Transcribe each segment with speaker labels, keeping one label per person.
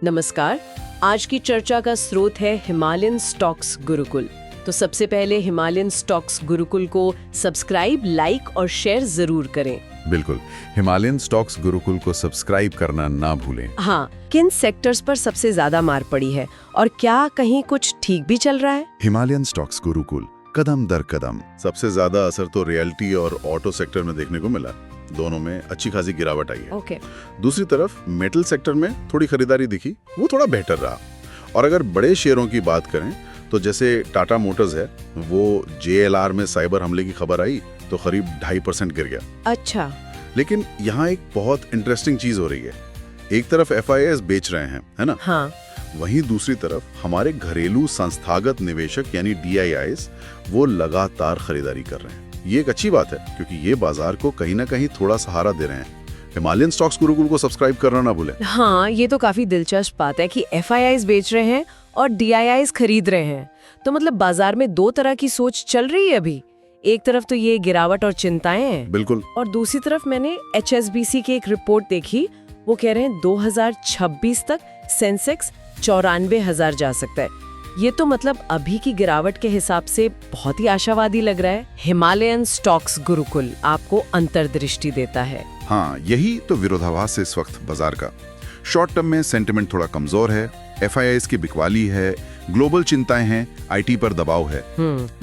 Speaker 1: नमस्कार। आज की चर्चा का स्रोत है हिमालयन स्टॉक्स गुरुकुल। तो सबसे पहले हिमालयन स्टॉक्स गुरुकुल को सब्सक्राइब, लाइक और शेयर जरूर करें।
Speaker 2: बिल्कुल, हिमालयन स्टॉक्स गुरुकुल को सब्सक्राइब करना ना भूलें।
Speaker 1: हाँ, किन सेक्टर्स पर सबसे ज्यादा मार पड़ी है और क्या कहीं कुछ ठीक भी चल रहा है?
Speaker 2: हिमालयन स्टॉक्स गुरुकुल कदम दर कदम। सबसे ज्यादा असर तो रियल्टी और ऑटो सेक्टर में देखने को मिला। दोनों में अच्छी खासी गिरावट आई है।
Speaker 1: ओके।
Speaker 2: दूसरी तरफ मेटल सेक्टर में थोड़ी खरीदारी दिखी, वो थोड़ा बेहतर रहा। और अगर बड़े शेयरों की बात करें तो जैसे टाटा मोटर्स है, वो JLR में साइबर हमले की खबर आई तो करीब 2.5% गिर गया।
Speaker 1: अच्छा।
Speaker 2: लेकिन यहाँ एक बहुत इंटरेस्टिंग चीज हो रही है। एक तरफ FIIs बेच रहे हैं, है ना?
Speaker 1: हाँ।
Speaker 2: वहीं दूसरी तरफ हमारे घरेलू संस्थागत निवेशक यानी DIIs वो लगातार खरीदारी कर रहे हैं। ये एक अच्छी बात है क्योंकि ये बाजार को कहीं ना कहीं थोड़ा सहारा दे रहे हैं। हिमालयन स्टॉक्स गुरुकुल को सब्सक्राइब करना ना भूलें।
Speaker 1: हाँ, ये तो काफी दिलचस्प बात है कि FIIs बेच रहे हैं और DIIs खरीद रहे हैं। तो मतलब बाजार में दो तरह की सोच चल रही है अभी। एक तरफ तो ये गिरावट और चिंताएं हैं,
Speaker 2: बिल्कुल,
Speaker 1: और दूसरी तरफ मैंने HSBC की एक रिपोर्ट देखी। वो कह रहे हैं 2026 तक सेंसेक्स 94,000 जा सकता है। ये तो मतलब अभी की गिरावट के हिसाब से बहुत ही आशावादी लग रहा है। हिमालयन स्टॉक्स गुरुकुल आपको अंतर्दृष्टि देता है।
Speaker 2: हाँ, यही तो विरोधाभास है इस वक्त बाजार का। शॉर्ट टर्म में सेंटिमेंट थोड़ा कमजोर है, FIIs की बिकवाली है, ग्लोबल चिंताएं हैं, IT पर दबाव है।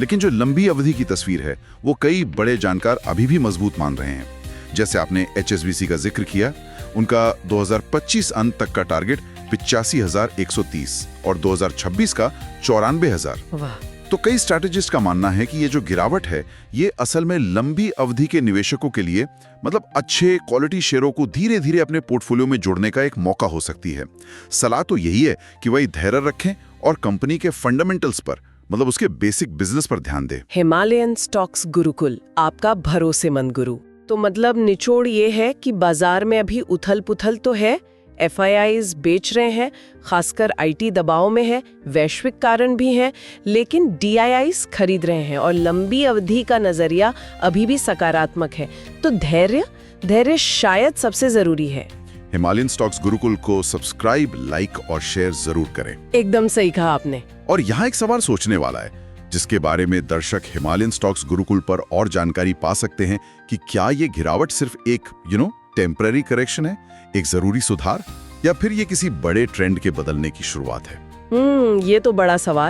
Speaker 2: लेकिन जो लंबी अवधि की तस्वीर है वो कई बड़े जानकार अभी भी मजबूत मान रहे हैं। जैसे आपने HSBC का जिक्र किया, उनका 2025 अंत तक का टारगेट 85,130 और 2026 का 94,000।
Speaker 1: वाह।
Speaker 2: तो कई स्ट्रैटेजिस्ट का मानना है कि ये जो गिरावट है ये असल में लंबी अवधि के निवेशकों के लिए मतलब अच्छे क्वालिटी शेयरों को धीरे धीरे अपने पोर्टफोलियो में जोड़ने का एक मौका हो सकती है। सलाह तो यही है कि वही धैर्य रखें और कंपनी के फंडामेंटल्स पर मतलब उसके बेसिक बिजनेस पर ध्यान दें।
Speaker 1: हिमालयन स्टॉक्स गुरुकुल आपका भरोसेमंद गुरु। तो मतलब निचोड़ ये है कि बाजार में अभी उथल पुथल तो है, FIIs बेच रहे हैं, खासकर IT दबाव में है, वैश्विक कारण भी है, लेकिन DIIs खरीद रहे हैं और लंबी अवधि का नजरिया अभी भी सकारात्मक है। तो धैर्य शायद सबसे जरूरी है।
Speaker 2: हिमालयन स्टॉक्स गुरुकुल को सब्सक्राइब, लाइक और शेयर जरूर करें।
Speaker 1: एकदम सही कहा आपने।
Speaker 2: और यहाँ एक सवाल सोचने वाला है जिसके बारे में दर्शक हिमालयन स्टॉक्स गुरुकुल पर और जानकारी पा सकते हैं कि क्या ये गिरावट सिर्फ एक टेम्पररी करेक्शन है, एक जरूरी सुधार, या फिर ये किसी बड़े ट्रेंड के बदलने की शुरुआत है।
Speaker 1: ये तो बड़ा सवाल